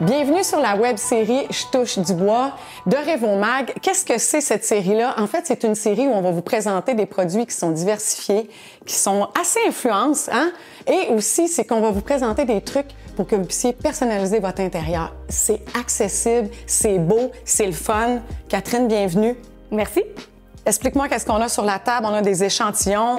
Bienvenue sur la web-série Je touche du bois de Revomag. Qu'est-ce que c'est cette série-là? En fait, c'est une série où on va vous présenter des produits qui sont diversifiés, qui sont assez influences, hein? Et aussi, c'est qu'on va vous présenter des trucs pour que vous puissiez personnaliser votre intérieur. C'est accessible, c'est beau, c'est le fun. Catherine, bienvenue. Merci. Explique-moi qu'est-ce qu'on a sur la table. On a des échantillons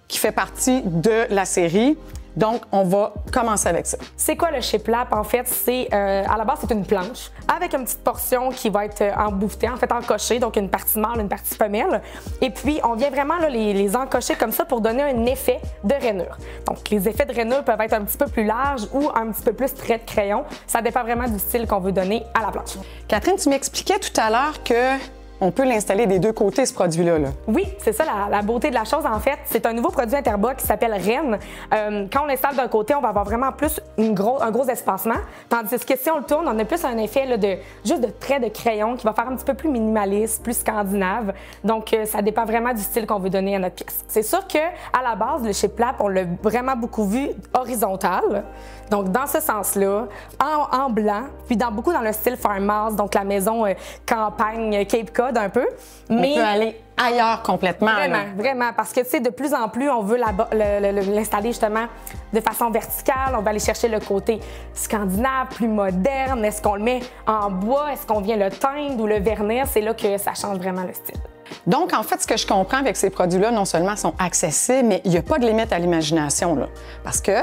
qui fait partie de la série. Donc, on va commencer avec ça. C'est quoi le shiplap? En fait, à la base, c'est une planche avec une petite portion qui va être embouffetée, en fait encochée, donc une partie mâle, une partie femelle. Et puis, on vient vraiment là, les encocher comme ça pour donner un effet de rainure. Donc, les effets de rainure peuvent être un petit peu plus larges ou un petit peu plus trait de crayon. Ça dépend vraiment du style qu'on veut donner à la planche. Catherine, tu m'expliquais tout à l'heure que on peut l'installer des deux côtés, ce produit-là. Oui, c'est ça la beauté de la chose, en fait. C'est un nouveau produit Interbois qui s'appelle Reine. Quand on l'installe d'un côté, on va avoir vraiment plus un gros espacement. Tandis que si on le tourne, on a plus un effet là, juste de trait de crayon qui va faire un petit peu plus minimaliste, plus scandinave. Donc, ça dépend vraiment du style qu'on veut donner à notre pièce. C'est sûr qu'à la base, le shiplap, on l'a vraiment beaucoup vu horizontal. Donc, dans ce sens-là, en blanc, puis beaucoup dans le style farmhouse, donc la maison campagne Cape Cod un peu. Mais on peut aller ailleurs complètement. Vraiment, parce que, tu sais, de plus en plus, on veut l'installer justement de façon verticale. On va aller chercher le côté scandinave, plus moderne. Est-ce qu'on le met en bois? Est-ce qu'on vient le teindre ou le vernir? C'est là que ça change vraiment le style. Donc, en fait, ce que je comprends avec ces produits-là, non seulement sont accessibles, mais il n'y a pas de limite à l'imagination, là. Parce que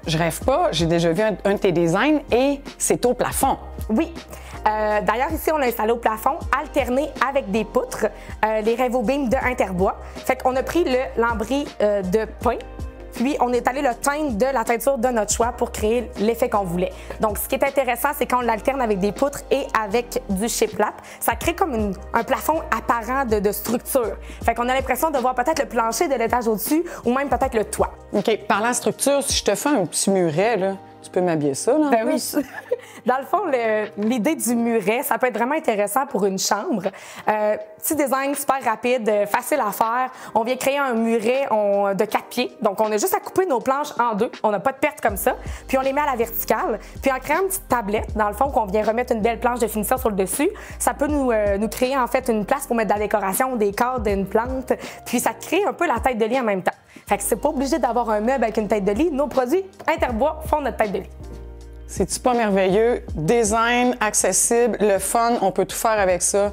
je rêve pas, j'ai déjà vu un de tes designs et c'est au plafond. Oui. D'ailleurs, ici, on l'a installé au plafond, alterné avec des poutres, les Revobeam de Interbois. Fait qu'on a pris le lambris de pin, puis on est allé le teindre de la teinture de notre choix pour créer l'effet qu'on voulait. Donc, ce qui est intéressant, c'est quand on l'alterne avec des poutres et avec du shiplap, ça crée comme un plafond apparent de structure. Fait qu'on a l'impression de voir peut-être le plancher de l'étage au-dessus ou même peut-être le toit. OK. Parlant de structure, si je te fais un petit muret, là, tu peux m'habiller ça, là? Ben oui. Dans le fond, l'idée du muret, ça peut être vraiment intéressant pour une chambre. Petit design super rapide, facile à faire. On vient créer un muret de 4 pieds. Donc, on a juste à couper nos planches en deux. On n'a pas de perte comme ça. Puis, on les met à la verticale. Puis, en créant une petite tablette, dans le fond, qu'on vient remettre une belle planche de finition sur le dessus, ça peut nous créer, en fait, une place pour mettre de la décoration, des cadres, une plante. Puis, ça crée un peu la tête de lit en même temps. Fait que c'est pas obligé d'avoir un meuble avec une tête de lit. Nos produits Interbois font notre tête de lit. C'est-tu pas merveilleux? Design, accessible, le fun, on peut tout faire avec ça.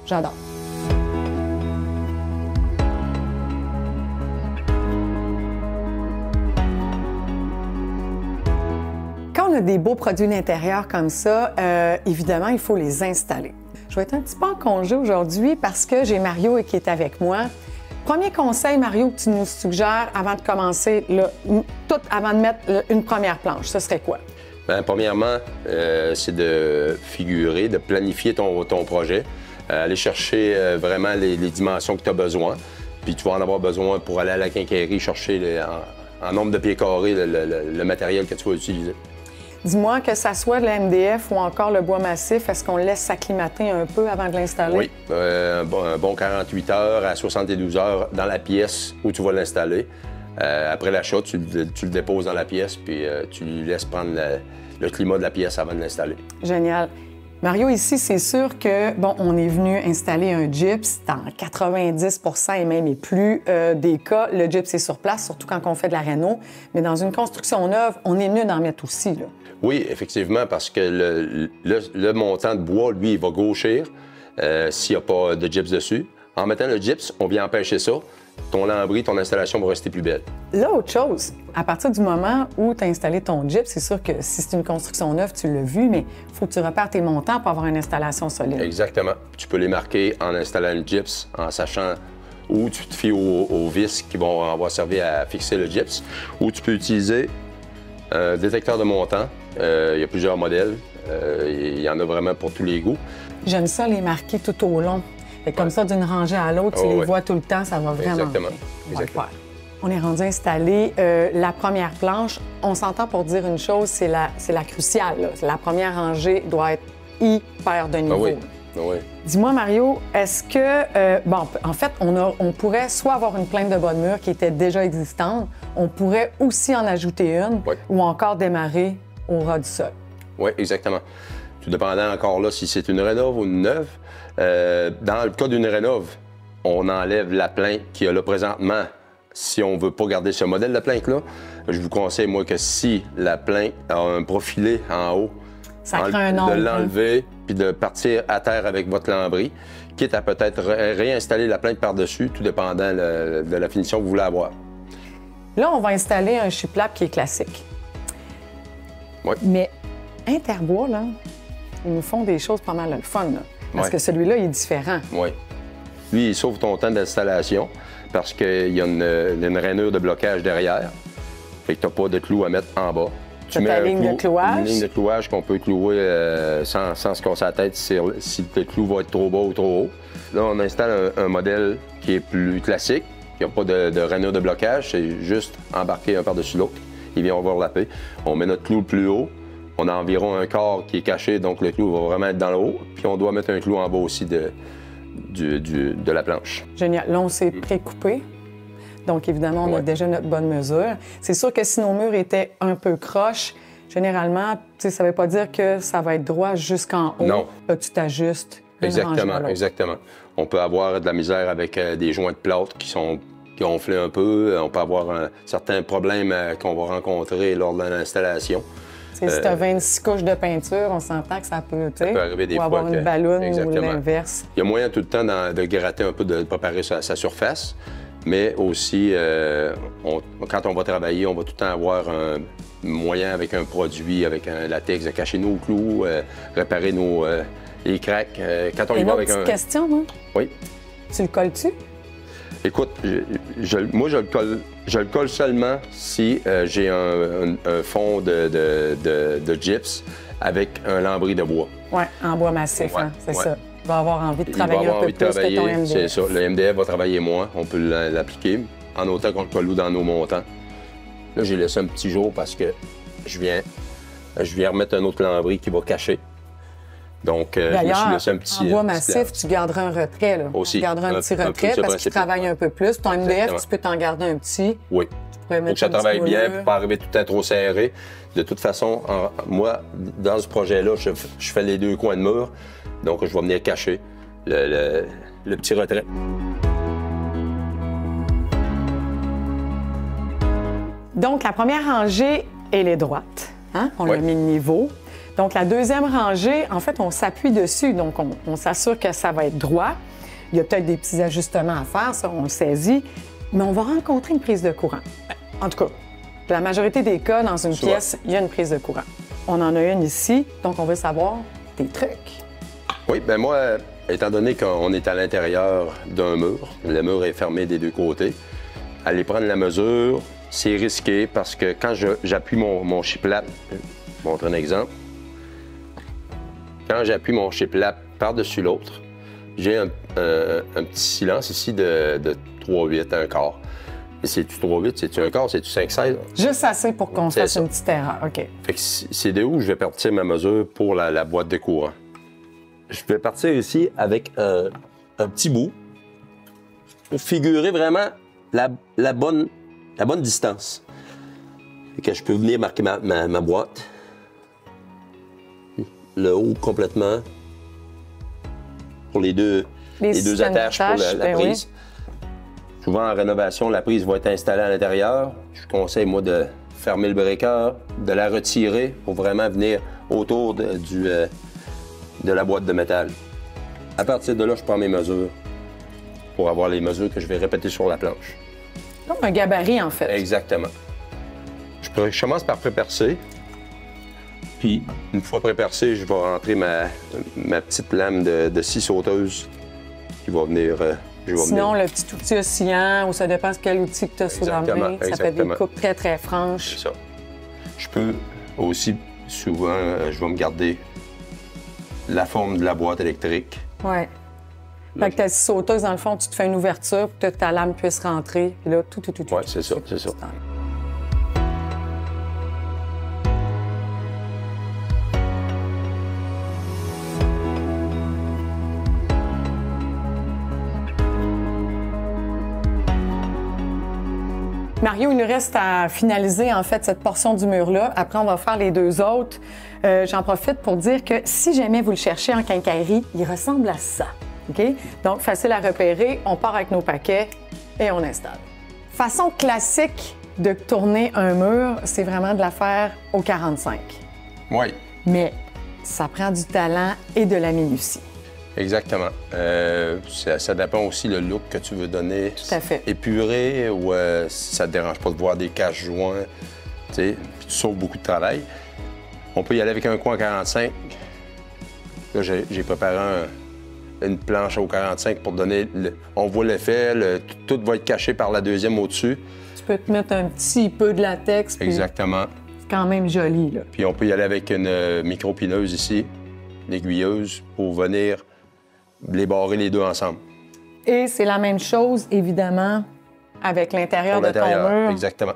J'adore. Quand on a des beaux produits d'intérieur comme ça, évidemment, il faut les installer. Je vais être un petit peu en congé aujourd'hui parce que j'ai Mario qui est avec moi. Premier conseil, Mario, que tu nous suggères avant de commencer, là, avant de mettre une première planche, ce serait quoi? Bien, premièrement, c'est de figurer, de planifier ton projet, aller chercher vraiment les dimensions que tu as besoin. Puis tu vas en avoir besoin pour aller à la quincaillerie chercher en nombre de pieds carrés le matériel que tu vas utiliser. Dis-moi, que ça soit le MDF ou encore le bois massif, est-ce qu'on laisse s'acclimater un peu avant de l'installer? Oui, un bon 48 heures à 72 heures dans la pièce où tu vas l'installer. Après l'achat, tu le déposes dans la pièce puis tu lui laisses prendre le climat de la pièce avant de l'installer. Génial. Mario, ici, c'est sûr que, bon, on est venu installer un gyps dans 90 et même et plus des cas. Le gyps est sur place, surtout quand on fait de la réno. Mais dans une construction neuve, on est mieux d'en mettre aussi, là. Oui, effectivement, parce que le montant de bois, lui, il va gauchir s'il n'y a pas de gyps dessus. En mettant le gyps, on vient empêcher ça. Ton lambris, ton installation va rester plus belle. Là, autre chose, à partir du moment où tu as installé ton gyps, c'est sûr que si c'est une construction neuve, tu l'as vu, mais il faut que tu repères tes montants pour avoir une installation solide. Exactement. Tu peux les marquer en installant le gyps, en sachant où tu te fies aux vis qui vont avoir servi à fixer le gyps, ou tu peux utiliser un détecteur de montant. Il y a plusieurs modèles. Il y en a vraiment pour tous les goûts. J'aime ça les marquer tout au long. Fait comme ça, d'une rangée à l'autre, tu les vois tout le temps, ça va vraiment Exactement. bien. Exactement. On est rendu installé. La première planche, on s'entend pour dire une chose, c'est la cruciale, là. La première rangée doit être hyper de niveau. Ah oui. Ah oui. Dis-moi, Mario, est-ce que... bon, en fait, on pourrait soit avoir une plainte de bois de mur qui était déjà existante, on pourrait aussi en ajouter une, ou encore démarrer au ras du sol. Oui, exactement. Tout dépendant encore là si c'est une rénove ou une neuve. Dans le cas d'une rénove, on enlève la plainte qu'il y a là présentement. Si on ne veut pas garder ce modèle de plainte-là, je vous conseille, moi, que si la plainte a un profilé en haut, ça crée un ombre, de l'enlever puis de partir à terre avec votre lambris, quitte à peut-être réinstaller la plainte par-dessus, tout dépendant de la finition que vous voulez avoir. Là, on va installer un shiplap qui est classique. Oui. Mais Interbois, là, ils nous font des choses pas mal le fun, là, parce Oui. que celui-là, il est différent. Oui. Lui, il sauve ton temps d'installation parce qu'il y a une rainure de blocage derrière. Fait que tu n'as pas de clou à mettre en bas. Tu mets ta ligne de clouage. Une ligne de clouage qu'on peut clouer sans se casser la tête si le clou va être trop bas ou trop haut. Là, on installe un modèle qui est plus classique. Il n'y a pas de rainure de blocage. C'est juste embarquer un par-dessus l'autre. Il vient overlapper. On met notre clou le plus haut. On a environ un quart qui est caché, donc le clou va vraiment être dans le haut. Puis on doit mettre un clou en bas aussi de la planche. Génial. Là, on s'est précoupé. Donc, évidemment, on a déjà notre bonne mesure. C'est sûr que si nos murs étaient un peu croches, généralement, ça ne veut pas dire que ça va être droit jusqu'en haut. Non. Là, tu t'ajustes. Exactement. On peut avoir de la misère avec des joints de plâtre qui sont gonflés un peu. On peut avoir certains problèmes qu'on va rencontrer lors de l'installation. Si tu as 26 couches de peinture, on s'entend que ça peut arriver des fois avoir une balloune ou Exactement. l'inverse. Il y a moyen tout le temps de gratter un peu, de préparer sa surface, mais aussi, quand on va travailler, on va tout le temps avoir un moyen avec un produit, avec un latex, de cacher nos clous, réparer les cracks. Quand on y va avec une petite question, moi. Oui. Tu le colles-tu? Écoute, moi, je le colle seulement si j'ai un fond de gyps avec un lambris de bois. Oui, en bois massif, Ouais, c'est ouais. ça. Tu vas avoir envie de Il va travailler avoir un peu envie de plus que travailler, ton MDF. c'est ça. Le MDF va travailler moins, on peut l'appliquer, en autant qu'on le colle dans nos montants. Là, j'ai laissé un petit jour parce que je viens remettre un autre lambris qui va cacher. Donc, je me suis D'ailleurs, laissé un petit... en bois petit massif, tu garderas un retrait. Là. Aussi. Tu garderas un petit Un peu retrait ce parce qu'il principe. travaille un peu plus. Ton MDF, Exactement. tu peux t'en garder un petit. Oui. Tu pourrais Faut mettre que ça un petit travaille bien mouleur. pour pas arriver tout le temps trop serré. De toute façon, moi, dans ce projet-là, je fais les deux coins de mur. Donc, je vais venir cacher le petit retrait. Donc, la première rangée, elle est droite. Hein? On Oui. l'a mis de niveau. Donc, la deuxième rangée, en fait, on s'appuie dessus. Donc, on s'assure que ça va être droit. Il y a peut-être des petits ajustements à faire, ça, on le saisit. Mais on va rencontrer une prise de courant. En tout cas, la majorité des cas, dans une Souvent. pièce, il y a une prise de courant. On en a une ici, donc on veut savoir des trucs. Oui, bien moi, étant donné qu'on est à l'intérieur d'un mur, le mur est fermé des deux côtés, aller prendre la mesure, c'est risqué parce que quand j'appuie mon shiplap, je vais vous montrer un exemple. Quand j'appuie mon shiplap par-dessus l'autre, j'ai un petit silence ici de 3/8, un quart. Et c'est-tu 3/8, c'est-tu un quart, c'est-tu 5/16? Juste assez pour qu'on C'est fasse ça. une petite erreur. OK. Fait que c'est de où je vais partir ma mesure pour la boîte de courant. Je vais partir ici avec un petit bout pour figurer vraiment la bonne distance. Fait que je peux venir marquer ma boîte. Le haut complètement pour les deux systèmes attaches pour d'attache, la ben oui. prise. Souvent en rénovation, la prise va être installée à l'intérieur. Je conseille, moi, de fermer le breaker, de la retirer pour vraiment venir autour de la boîte de métal. À partir de là, je prends mes mesures pour avoir les mesures que je vais répéter sur la planche. Comme un gabarit, en fait. Exactement. Je commence par pré-percer. Puis, une fois pré-percé, je vais rentrer ma petite lame de scie sauteuse qui va venir... Sinon, le petit outil oscillant, ou ça dépend de quel outil que tu as sous la main, ça fait des Exactement. coupes très, très franches. C'est ça. Je peux aussi, souvent, je vais me garder la forme de la boîte électrique. Oui. Fait que ta scie sauteuse, dans le fond, tu te fais une ouverture pour que ta lame puisse rentrer. Puis là, tout. Oui, c'est ça, c'est ça. Mario, il nous reste à finaliser en fait cette portion du mur-là. Après, on va faire les deux autres. J'en profite pour dire que si jamais vous le cherchez en quincaillerie, il ressemble à ça. OK? Donc, facile à repérer. On part avec nos paquets et on installe. Façon classique de tourner un mur, c'est vraiment de la faire au 45. Oui. Mais ça prend du talent et de la minutie. Exactement. Ça dépend aussi le look que tu veux donner. Tout à fait. Épuré ou si ça ne te dérange pas de voir des caches-joints, tu sais, puis tu sauves beaucoup de travail. On peut y aller avec un coin 45. Là, j'ai préparé une planche au 45 pour donner... on voit l'effet, tout va être caché par la deuxième au-dessus. Tu peux te mettre un petit peu de latex. Exactement. C'est quand même joli, là. Puis on peut y aller avec une micro-pileuse ici, une aiguilleuse, pour venir les barrer les deux ensemble. Et c'est la même chose, évidemment, avec l'intérieur de ton mur. Exactement.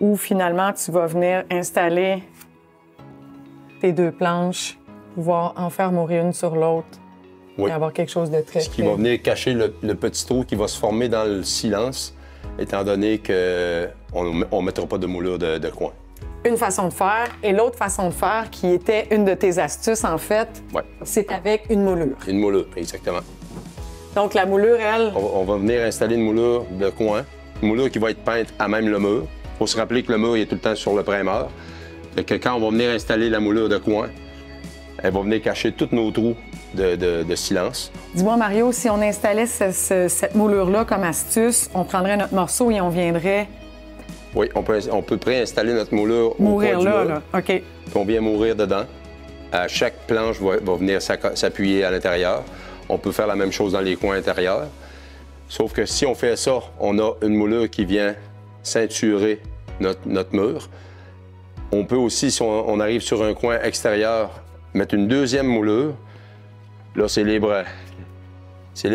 Où finalement, tu vas venir installer tes deux planches, pouvoir en faire mourir une sur l'autre Oui. et avoir quelque chose de très... Ce qui va venir cacher le petit trou qui va se former dans le silence, étant donné qu'on ne mettra pas de moulure de coin. Une façon de faire. Et l'autre façon de faire, qui était une de tes astuces, en fait, Ouais. c'est avec une moulure. Une moulure, exactement. Donc, la moulure, elle... On va venir installer une moulure de coin, une moulure qui va être peinte à même le mur. Il faut se rappeler que le mur il est tout le temps sur le primeur. Fait que quand on va venir installer la moulure de coin, elle va venir cacher tous nos trous de silence. Dis-moi, Mario, si on installait cette moulure-là comme astuce, on prendrait notre morceau et on viendrait... Oui, on peut préinstaller notre moulure Mourir au coin là, du mur. là. OK. Puis on vient mourir dedans. Chaque planche va venir s'appuyer à l'intérieur. On peut faire la même chose dans les coins intérieurs. Sauf que si on fait ça, on a une moulure qui vient ceinturer notre mur. On peut aussi, si on arrive sur un coin extérieur, mettre une deuxième moulure. Là, c'est libre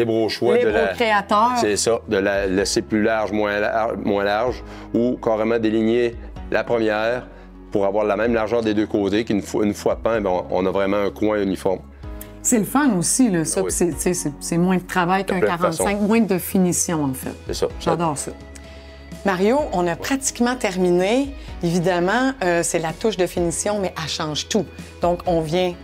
au choix Libre au créateur. C'est ça, de la laisser plus large, moins large, ou carrément déligner la première pour avoir la même largeur des deux côtés, qu'une fois peint, on a vraiment un coin uniforme. C'est le fun aussi, là, ça. Oui. C'est moins de travail qu'un De plein de 45, façons. moins de finition, en fait. C'est ça. J'adore ça. Mario, on a pratiquement terminé. Évidemment, c'est la touche de finition, mais elle change tout. Donc, on vient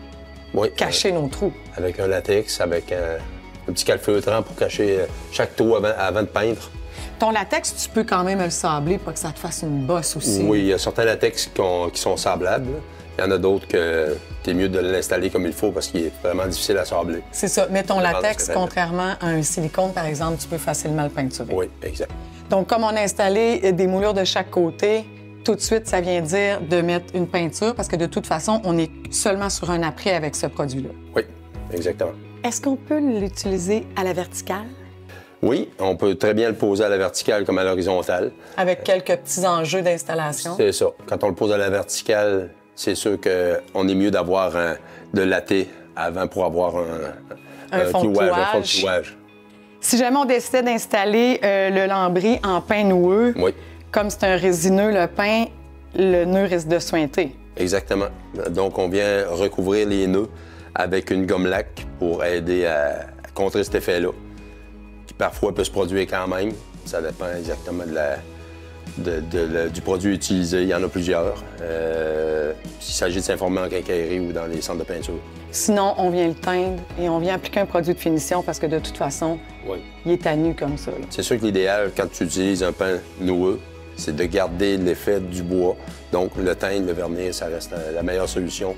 Oui, cacher nos trous. avec un latex, avec un petit calfeutrant pour cacher chaque trou avant de peindre. Ton latex, tu peux quand même le sabler pour que ça te fasse une bosse aussi. Oui, il y a certains latex qui sont sablables. Il y en a d'autres que c'est mieux de l'installer comme il faut parce qu'il est vraiment difficile à sabler. C'est ça. Mais ton latex, c'est vrai. contrairement à un silicone, par exemple, tu peux facilement le peinturer. Oui, exact. Donc, comme on a installé des moulures de chaque côté, tout de suite, ça vient dire de mettre une peinture parce que de toute façon, on est seulement sur un après avec ce produit-là. Oui, exactement. Est-ce qu'on peut l'utiliser à la verticale? Oui, on peut très bien le poser à la verticale comme à l'horizontale. Avec quelques petits enjeux d'installation? C'est ça. Quand on le pose à la verticale, c'est sûr qu'on est mieux d'avoir de latter avant pour avoir un fond de clouage. Si jamais on décidait d'installer le lambris en pain noueux, Oui, comme c'est un résineux, le pain, le nœud risque de suinter. exactement. Donc, on vient recouvrir les nœuds avec une gomme laque pour aider à contrer cet effet-là, qui parfois peut se produire quand même. Ça dépend exactement du produit utilisé. Il y en a plusieurs. S'il s'agit de s'informer en quincaillerie ou dans les centres de peinture. Sinon, on vient le teindre et on vient appliquer un produit de finition parce que de toute façon, Oui. il est à nu comme ça, là. C'est sûr que l'idéal, quand tu utilises un pain noueux, c'est de garder l'effet du bois. Donc, le teindre, le vernir, ça reste la meilleure solution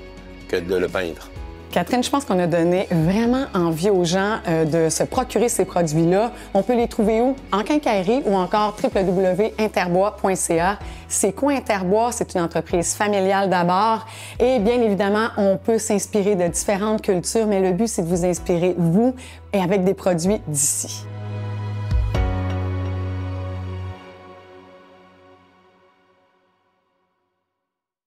que de le peindre. Catherine, je pense qu'on a donné vraiment envie aux gens de se procurer ces produits-là. On peut les trouver où? En quincaillerie ou encore www.interbois.ca. C'est quoi Interbois? C'est une entreprise familiale d'abord. Et bien évidemment, on peut s'inspirer de différentes cultures, mais le but, c'est de vous inspirer, vous, et avec des produits d'ici.